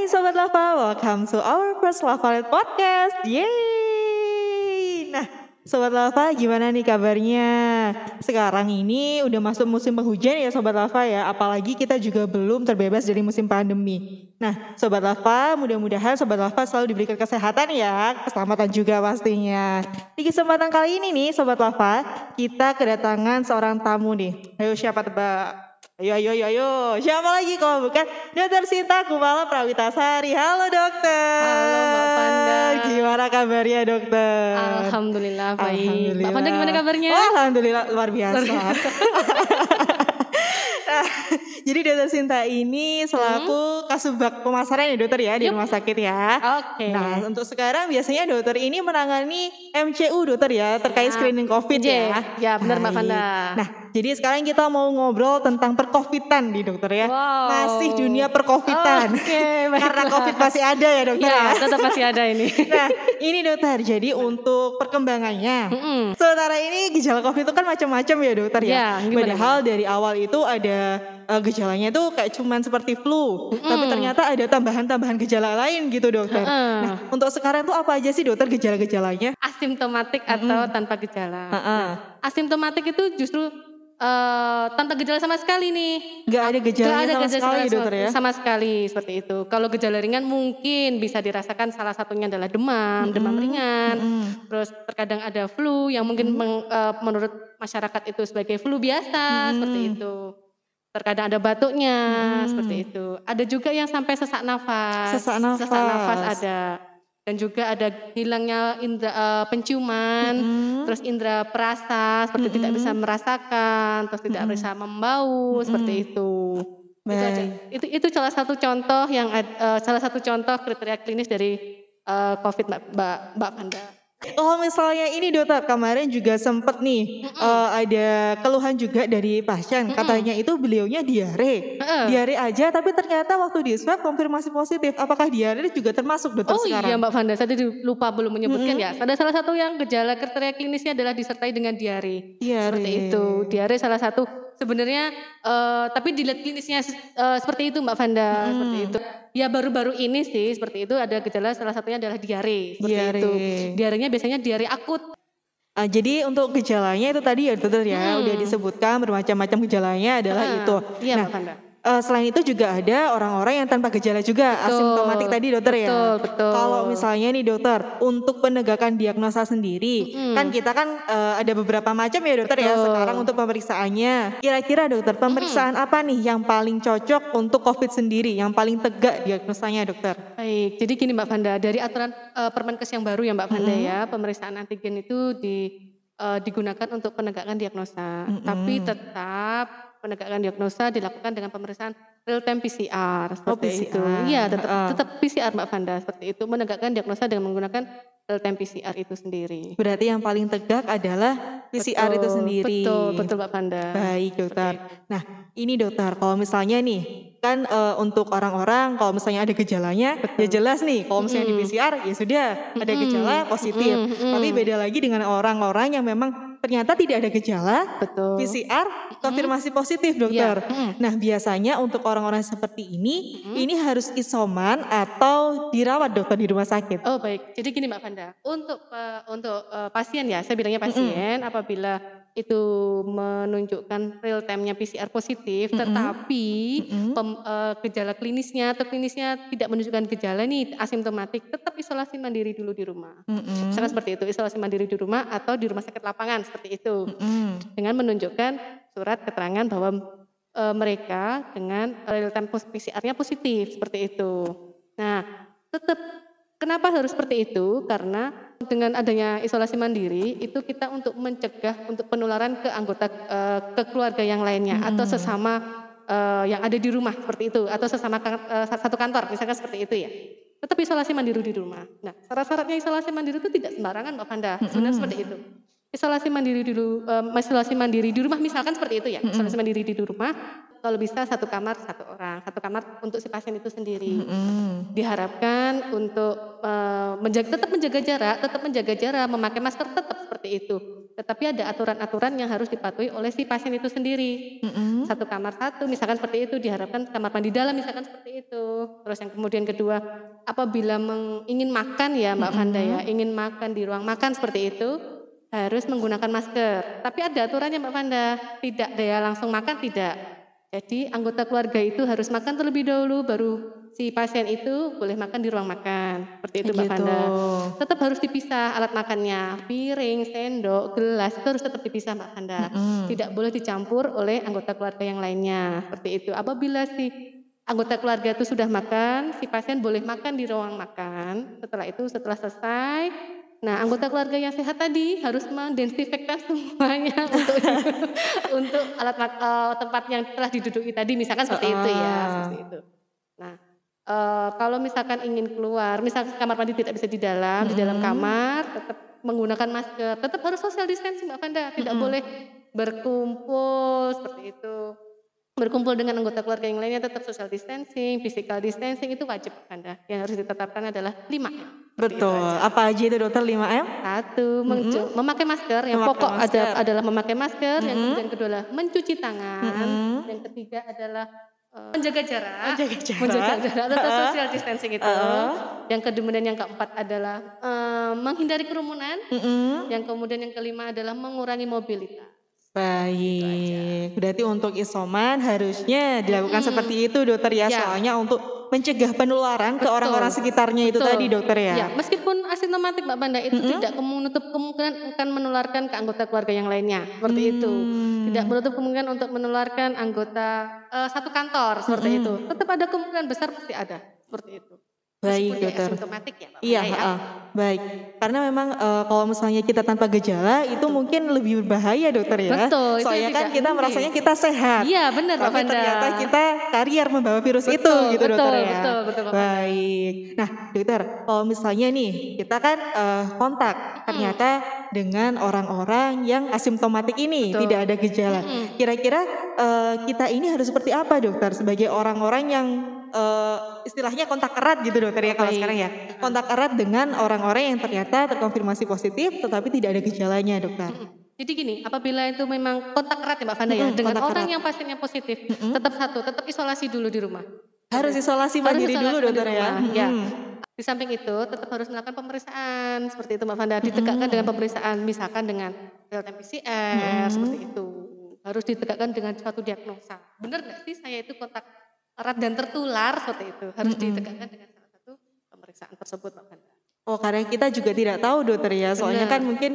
Hai Sobat Lava, welcome to our first Lava Podcast. Yeay! Nah, Sobat Lava gimana nih kabarnya? Sekarang ini udah masuk musim penghujan ya Sobat Lava ya. Apalagi kita juga belum terbebas dari musim pandemi. Nah, Sobat Lava, mudah-mudahan Sobat Lava selalu diberikan kesehatan ya. Keselamatan juga pastinya. Di kesempatan kali ini nih Sobat Lava, kita kedatangan seorang tamu nih. Ayo siapa tebak? Ayo. Siapa lagi kalau bukan Dokter Sinta Kumala Prawitasari. Halo dokter. Halo Mbak Fanda. Gimana kabarnya dokter? Alhamdulillah baik. Mbak Fanda gimana kabarnya? Oh, alhamdulillah luar biasa. Nah, jadi dokter Sinta ini selaku kasubag pemasaran ya dokter ya di rumah sakit ya. Oke. Nah untuk sekarang biasanya dokter ini menangani MCU dokter ya terkait screening COVID ya. Ya benar Mbak Baik. Fanda. Nah jadi sekarang kita mau ngobrol tentang percovidan nih dokter ya. Wow. Masih dunia percovidan. Oke, baiklah. Karena COVID masih ada ya dokter ya. Tetap masih ada ini. Nah ini dokter jadi untuk perkembangannya. Sementara ini gejala COVID itu kan macam-macam ya dokter ya. Ya, gimana? Padahal dari awal itu ada gejalanya itu kayak cuman seperti flu, tapi ternyata ada tambahan-tambahan gejala lain gitu dokter. Nah untuk sekarang tuh apa aja sih dokter gejala-gejalanya? Asimptomatik atau tanpa gejala. Heeh. Asimptomatik itu justru tanpa gejala sama sekali nih. Nggak ada gejalanya sama sekali dokter ya? Sama sekali seperti itu. Kalau gejala ringan mungkin bisa dirasakan salah satunya adalah demam ringan. Terus terkadang ada flu yang mungkin menurut masyarakat itu sebagai flu biasa seperti itu. Terkadang ada batuknya seperti itu. Ada juga yang sampai sesak nafas. Sesak nafas. Sesak nafas ada. Dan juga ada hilangnya indera penciuman, terus indera perasa seperti tidak bisa merasakan, terus tidak bisa membau seperti itu. Itu aja. Itu salah satu contoh salah satu contoh kriteria klinis dari COVID Mbak Fanda. Oh misalnya ini dokter kemarin juga sempet nih ada keluhan juga dari pasien katanya itu beliaunya diare diare aja tapi ternyata waktu di swab konfirmasi positif. Apakah diare juga termasuk dokter sekarang? Iya Mbak Fanda, saya tadi lupa belum menyebutkan ya. Ada salah satu yang gejala kriteria klinisnya adalah disertai dengan diare. Seperti itu. Diare salah satu sebenarnya tapi dilihat klinisnya seperti itu Mbak Fanda, seperti itu. Ya baru-baru ini sih seperti itu ada gejala salah satunya adalah diare seperti itu. Diarenya biasanya diare akut. Jadi untuk gejalanya itu tadi ya dokter ya udah disebutkan bermacam-macam gejalanya adalah itu. Iya Nah, Mbak Fanda. Selain itu juga ada orang-orang yang tanpa gejala juga, asimptomatik tadi dokter ya. Betul. Kalau misalnya nih dokter, untuk penegakan diagnosa sendiri, kan kita kan ada beberapa macam ya dokter ya sekarang untuk pemeriksaannya. Kira-kira dokter, pemeriksaan apa nih yang paling cocok untuk COVID sendiri, yang paling tegak diagnosanya dokter? Baik, jadi gini Mbak Fanda, dari aturan Permenkes yang baru ya Mbak Fanda ya, pemeriksaan antigen itu digunakan untuk penegakan diagnosa. Tapi tetap penegakan diagnosa dilakukan dengan pemeriksaan real time PCR seperti itu. Iya, tetap PCR Mbak Fanda seperti itu, menegakkan diagnosa dengan menggunakan real time PCR itu sendiri. Berarti yang paling tegak adalah PCR itu sendiri. Betul Mbak Fanda. Baik dokter. Nah ini dokter kalau misalnya nih kan untuk orang-orang kalau misalnya ada gejalanya ya jelas nih kalau misalnya di PCR ya sudah ada gejala positif. Tapi beda lagi dengan orang-orang yang memang ternyata tidak ada gejala, PCR konfirmasi positif dokter. Nah biasanya untuk orang-orang seperti ini harus isoman atau dirawat dokter di rumah sakit? Oh baik, jadi gini Mbak Fanda, untuk pasien ya, saya bilangnya pasien apabila itu menunjukkan real time-nya PCR positif, tetapi gejala klinisnya atau klinisnya tidak menunjukkan gejala nih asimptomatik, tetap isolasi mandiri dulu di rumah. Misalkan seperti itu, isolasi mandiri di rumah atau di rumah sakit lapangan seperti itu, dengan menunjukkan surat keterangan bahwa mereka dengan real time PCR-nya positif seperti itu. Nah, tetap kenapa harus seperti itu? Karena dengan adanya isolasi mandiri itu kita untuk mencegah untuk penularan ke anggota ke keluarga yang lainnya atau sesama yang ada di rumah seperti itu atau sesama satu kantor misalkan seperti itu ya. Tetap isolasi mandiri di rumah. Nah, syarat-syaratnya isolasi mandiri itu tidak sembarangan Mbak Fanda. Sebenarnya seperti itu. Isolasi mandiri di rumah misalkan seperti itu ya. Isolasi mandiri di rumah kalau bisa satu kamar satu orang, satu kamar untuk si pasien itu sendiri. Diharapkan untuk tetap menjaga jarak, memakai masker tetap seperti itu. Tetapi ada aturan-aturan yang harus dipatuhi oleh si pasien itu sendiri. Satu kamar satu, misalkan seperti itu, diharapkan kamar mandi dalam, misalkan seperti itu. Terus yang kemudian kedua, apabila ingin makan ya Mbak Vanda ya, ingin makan di ruang makan seperti itu, harus menggunakan masker. Tapi ada aturannya Mbak Vanda, tidak dia langsung makan, tidak. Jadi anggota keluarga itu harus makan terlebih dahulu, baru si pasien itu boleh makan di ruang makan. Seperti itu Mbak Vanda. Tetap harus dipisah alat makannya, piring, sendok, gelas, itu harus tetap dipisah Mbak Vanda. Tidak boleh dicampur oleh anggota keluarga yang lainnya. Seperti itu. Apabila si anggota keluarga itu sudah makan, si pasien boleh makan di ruang makan. Setelah itu, setelah selesai, nah anggota keluarga yang sehat tadi harus mendesinfektan semuanya untuk alat tempat yang telah diduduki tadi, misalkan seperti itu ya, seperti itu. Nah, kalau misalkan ingin keluar, misalkan kamar mandi tidak bisa di dalam kamar, tetap menggunakan masker, tetap harus social distancing Mbak Vanda, tidak boleh berkumpul seperti itu. Berkumpul dengan anggota keluarga yang lainnya tetap social distancing, physical distancing itu wajib Mbak Vanda. Yang harus ditetapkan adalah 5M. Betul. Apa aja itu dokter 5M? Satu, memakai masker. Yang pokok adalah memakai masker. Yang kemudian kedua adalah mencuci tangan. Yang ketiga adalah menjaga jarak. Menjaga jarak. Tetap social distancing itu. Yang kemudian yang keempat adalah menghindari kerumunan. Yang kemudian yang kelima adalah mengurangi mobilitas. Baik, berarti untuk isoman harusnya dilakukan seperti itu dokter ya, soalnya untuk mencegah penularan ke orang-orang sekitarnya itu tadi dokter ya. Ya, meskipun asimptomatik Mbak Banda itu tidak menutup kemungkinan akan menularkan ke anggota keluarga yang lainnya, seperti itu. Tidak menutup kemungkinan untuk menularkan anggota satu kantor, seperti itu. Tetap ada kemungkinan besar pasti ada, seperti itu. Baik dokter. Asimptomatik ya Mbak Iya, Banda, ya. baik. Karena memang kalau misalnya kita tanpa gejala itu mungkin lebih berbahaya dokter ya. Betul, itu soalnya kan tidak kita mungkin. merasanya kita sehat. Iya benar Mbak Tapi Banda. ternyata kita karier membawa virus itu gitu betul, dokter ya. betul Mbak Banda. Baik. Nah dokter, kalau misalnya nih kita kan kontak ternyata dengan orang-orang yang asimptomatik ini, Betul. tidak ada gejala. Kira-kira kita ini harus seperti apa dokter sebagai orang-orang yang istilahnya kontak erat gitu dokter ya kalau Baik. sekarang ya. Kontak erat dengan orang-orang yang ternyata terkonfirmasi positif tetapi tidak ada gejalanya dokter. Jadi gini, apabila itu memang kontak erat ya Mbak Vanda ya, dengan kontak orang erat. yang pasiennya positif, tetap isolasi dulu di rumah. Harus isolasi Harus mandiri isolasi dulu dokter di ya. rumah, ya. Di samping itu tetap harus melakukan pemeriksaan seperti itu Mbak Vanda, ditegakkan dengan pemeriksaan misalkan dengan real time PCR seperti itu. Harus ditegakkan dengan suatu diagnosa. Benar nggak sih saya itu kontak erat dan tertular seperti itu? Harus ditegakkan dengan salah satu pemeriksaan tersebut Mbak Vanda. Oh karena kita juga tidak tahu dokter ya, soalnya kan mungkin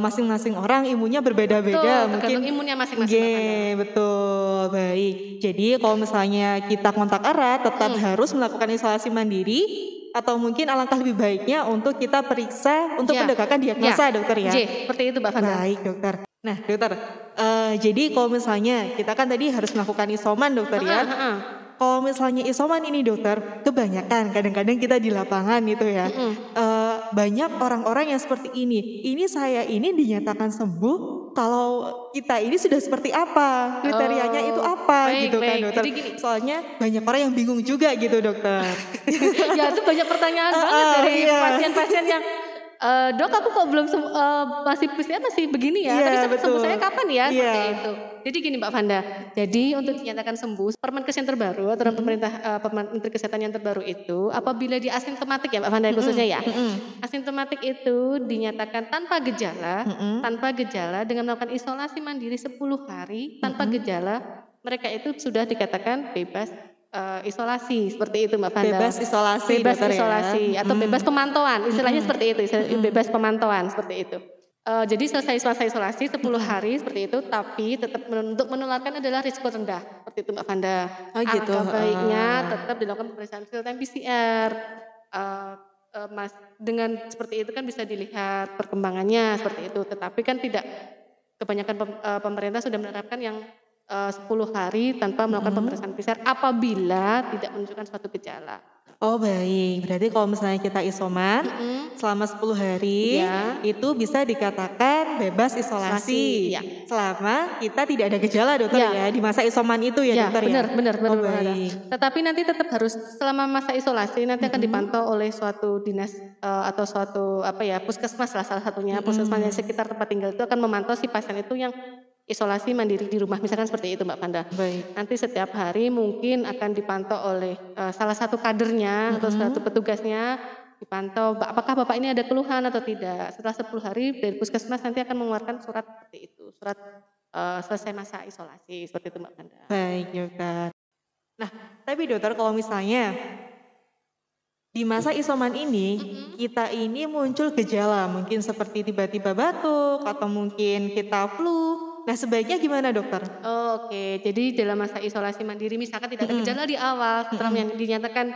masing-masing orang imunnya berbeda-beda. Betul, Mungkin tergantung imunnya masing-masing Mbak Vanda. betul, baik. Jadi kalau misalnya kita kontak erat tetap harus melakukan isolasi mandiri atau mungkin alangkah lebih baiknya untuk kita periksa untuk Ya. mendapatkan diagnosa dokter ya. Seperti itu Mbak Vanda. Baik dokter. Nah dokter, jadi kalau misalnya kita kan tadi harus melakukan isoman dokter ya. Kalau misalnya isoman ini dokter, kebanyakan kadang-kadang kita di lapangan gitu ya, banyak orang-orang yang seperti ini. Ini saya ini dinyatakan sembuh, kalau kita ini sudah seperti apa, kriterianya itu apa baik, gitu kan baik. dokter. Jadi gini. Soalnya banyak orang yang bingung juga gitu dokter. Ya itu banyak pertanyaan banget dari iya. pasien-pasien yang dok aku kok belum masih PCR masih begini ya, Iya, tapi sembuh betul. saya kapan ya, seperti Iya. itu. Jadi gini Mbak Vanda, jadi untuk dinyatakan sembuh, Permenkes yang terbaru atau Menteri Kesehatan yang terbaru itu, apabila di asimptomatik ya Mbak Vanda khususnya ya, asimptomatik itu dinyatakan tanpa gejala dengan melakukan isolasi mandiri 10 hari tanpa gejala, mereka itu sudah dikatakan bebas isolasi seperti itu Mbak Vanda. Bebas isolasi Bebas dokter ya. isolasi atau bebas pemantauan, istilahnya seperti itu, bebas pemantauan seperti itu. Jadi selesai isolasi 10 hari seperti itu, tapi tetap untuk menularkan adalah risiko rendah seperti itu Mbak Vanda. Oh gitu. Alangkah baiknya tetap dilakukan pemeriksaan real time PCR. Dengan seperti itu kan bisa dilihat perkembangannya seperti itu. Tetapi kan tidak, kebanyakan pemerintah sudah menerapkan yang 10 hari tanpa melakukan pemeriksaan PCR apabila tidak menunjukkan suatu gejala. Oh baik, berarti kalau misalnya kita isoman selama 10 hari Iya. itu bisa dikatakan bebas Isolasi, isolasi iya. selama kita tidak ada gejala dokter Iya. ya di masa isoman itu ya Ya, dokter ya? benar benar Oh benar Mbak Hana. baik. Tetapi nanti tetap harus selama masa isolasi nanti akan Mhm, dipantau oleh suatu dinas, atau suatu apa ya, puskesmas lah salah satunya, puskesmas yang mhm. sekitar tempat tinggal itu akan memantau si pasien itu yang isolasi mandiri di rumah, misalkan seperti itu Mbak Panda. Baik. Nanti setiap hari mungkin akan dipantau oleh, salah satu kadernya atau satu Mhm. petugasnya, dipantau, apakah Bapak ini ada keluhan atau tidak. Setelah 10 hari dari puskesmas nanti akan mengeluarkan surat seperti itu, surat, selesai masa isolasi, seperti itu Mbak Panda. Baik dokter. Nah tapi dokter kalau misalnya di masa isoman ini, kita ini muncul gejala mungkin seperti tiba-tiba batuk atau mungkin kita flu. Nah sebaiknya gimana dokter? Oh, oke. Jadi dalam masa isolasi mandiri misalkan tidak ada Mhm, gejala di awal, setelah mhm, dinyatakan,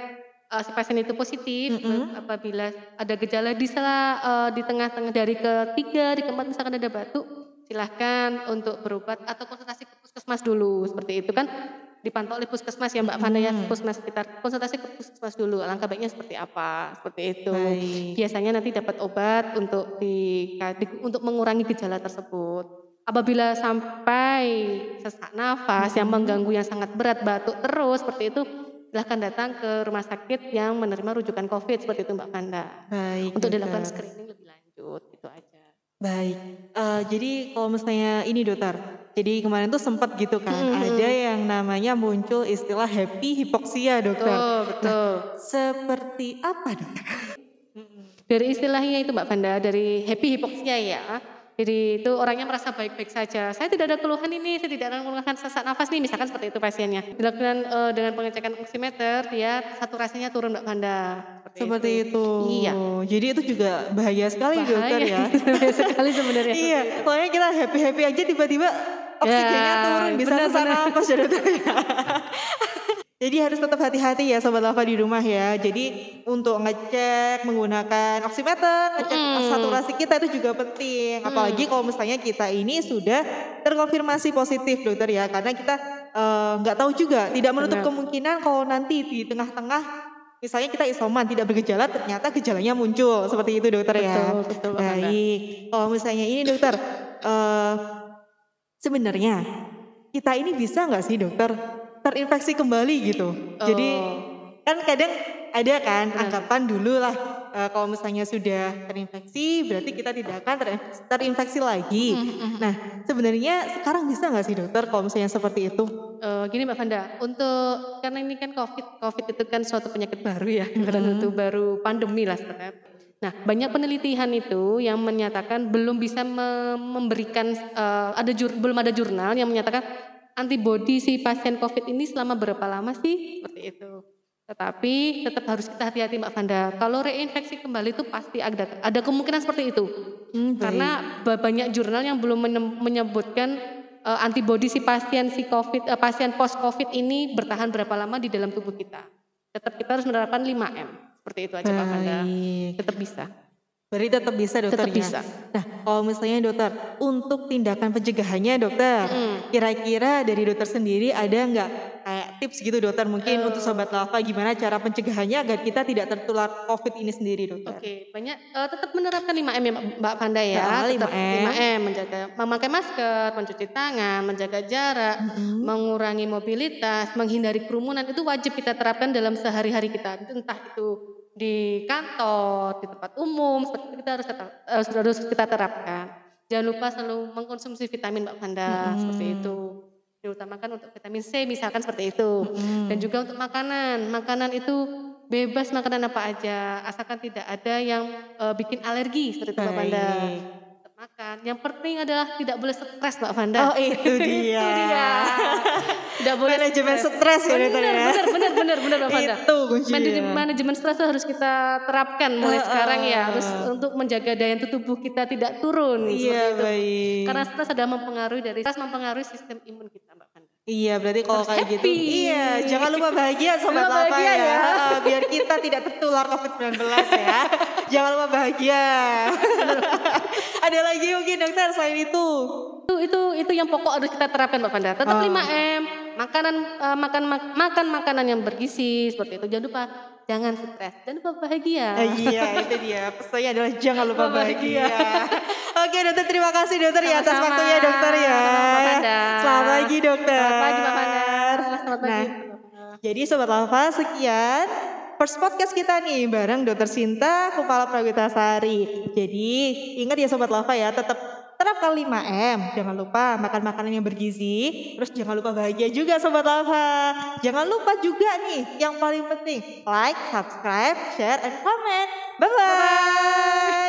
si pasien itu positif, mhm, apabila ada gejala di tengah-tengah dari ketiga, di keempat misalkan ada batuk, silahkan untuk berobat atau konsultasi ke puskesmas dulu, seperti itu kan dipantau oleh puskesmas ya Mbak Fanda ya, mhm. puskesmas sekitar, konsultasi ke puskesmas dulu, langkah baiknya seperti apa, seperti itu. Baik. Biasanya nanti dapat obat untuk untuk mengurangi gejala tersebut. Apabila sampai sesak nafas yang Mhm. mengganggu yang sangat berat, batuk terus seperti itu, silahkan datang ke rumah sakit yang menerima rujukan COVID seperti itu Mbak Fanda. Baik Untuk dilakukan dokter. screening lebih lanjut, gitu aja. Baik. Jadi kalau misalnya ini dokter, jadi kemarin tuh sempat gitu kan, Mhm ada mhm. yang namanya muncul istilah happy hipoksia dokter. Betul Nah betul. seperti apa dokter? Mhm. Dari istilahnya itu Mbak Fanda, dari happy hypoxia ya. Jadi itu orangnya merasa baik-baik saja. Saya tidak ada keluhan ini, saya tidak ada keluhan sesak nafas nih, misalkan seperti itu pasiennya. Dilakukan dengan pengecekan oximeter, dia saturasinya turun Mbak Fanda, seperti itu. Seperti itu. Iya, Jadi itu juga bahaya sekali dokter bahaya ya. bahaya sekali sebenarnya Iya, seperti itu. soalnya kita happy-happy aja tiba-tiba oksigennya turun Ya, bisa sesak benar-benar. napas ya dokter ya. Jadi harus tetap hati-hati ya Sobat Lava di rumah ya. Jadi untuk ngecek menggunakan oximeter, ngecek Mhm, saturasi kita itu juga penting. Apalagi mhm, kalau misalnya kita ini sudah terkonfirmasi positif dokter ya. Karena kita nggak tahu juga, tidak menutup benar. kemungkinan kalau nanti di tengah-tengah misalnya kita isoman tidak bergejala ternyata gejalanya muncul. Seperti itu dokter ya. Betul betul Mbak Fanda. Baik, kalau misalnya ini dokter, eee, sebenarnya kita ini bisa nggak sih dokter, terinfeksi kembali gitu? Jadi, Oh, kan kadang ada kan benar. anggapan dulu lah, kalau misalnya sudah terinfeksi berarti kita tidak akan terinfeksi lagi. Mhm mhm Nah, mhm. sebenarnya sekarang bisa nggak sih dokter kalau misalnya seperti itu? Gini Mbak Fanda, karena ini kan Covid itu kan suatu penyakit baru ya, ibarat itu Mhm, baru pandemi lah sebenarnya. Nah, banyak penelitian itu yang menyatakan belum bisa memberikan, belum ada jurnal yang menyatakan antibodi si pasien Covid ini selama berapa lama sih, seperti itu. Tetapi tetap harus kita hati-hati Mbak Fanda, kalau reinfeksi kembali itu pasti ada kemungkinan seperti itu. baik. Karena banyak jurnal yang belum menyebutkan, antibodi pasien post Covid ini bertahan berapa lama di dalam tubuh kita. Tetap kita harus menerapkan 5M, seperti itu aja Mbak Fanda, Baik. tetap bisa Berarti tetap bisa dokter tetap ya? bisa. Nah, kalau misalnya dokter, untuk tindakan pencegahannya dokter, Mhm, kira-kira dari dokter sendiri ada nggak kayak tips gitu dokter mungkin untuk eee, sobat lava gimana cara pencegahannya agar kita tidak tertular COVID ini sendiri dokter? oke tetap menerapkan 5M ya Mbak Fanda ya, Heeh, tetap 5M. 5M, memakai masker, mencuci tangan, menjaga jarak, Mhm. mengurangi mobilitas, menghindari kerumunan, itu wajib kita terapkan dalam sehari-hari kita, entah itu di kantor, di tempat umum, seperti itu kita harus kita terapkan. Jangan lupa selalu mengkonsumsi vitamin Mbak Fanda, seperti Mhm. itu. Diutamakan untuk vitamin C misalkan seperti itu. Dan Mhm. juga untuk makanan, makanan itu bebas makanan apa aja, asalkan tidak ada yang, bikin alergi seperti itu Mbak Fanda. Baik. Tetap makan, yang penting adalah tidak boleh stres Mbak Fanda. Oh itu dia. Itu dia, tidak boleh Manajemen stres. stres ya dokter Bener ya? bener bener bener bener Mbak Fanda. Itu kuncinya. Manajemen stres itu harus kita terapkan mulai sekarang ya, harus Heeh. untuk menjaga daya tubuh kita tidak turun, Iya seperti itu. Karena baik. stres ada stres mempengaruhi sistem imun kita Mbak Fanda. Iya, berarti kalau Harus kayak gitu happy. iya, jangan lupa bahagia Sobat Jangan lupa Lava bahagia ya, ya. heeh, biar kita tidak tertular COVID-19 ya. Jangan lupa bahagia. Ada lagi mungkin dokter selain itu? Itu yang pokok harus kita terapkan Mbak Fanda. Tetap Oh, 5M, makan makanan yang bergizi seperti itu. Jangan lupa jangan stres dan lupa bahagia. Iya, itu dia. Pesannya adalah jangan lupa Lupa bahagia. bahagia. Oke, dokter, terima kasih dokter ya atas Sama-sama. waktunya dokter ya. Sama-sama, Mbak Fanda. Selamat pagi dokter. Selamat pagi Mbak Fanda. Selamat pagi. Nah, jadi Sobat Lava, sekian first podcast kita nih bareng Dokter Sinta Kupala Prawitasari. Jadi ingat ya Sobat Lava ya, tetap terapkan 5M. Jangan lupa makan makanan yang bergizi. Terus jangan lupa bahagia juga Sobat Lava. Jangan lupa juga nih yang paling penting, like, subscribe, share, and comment. Bye-bye.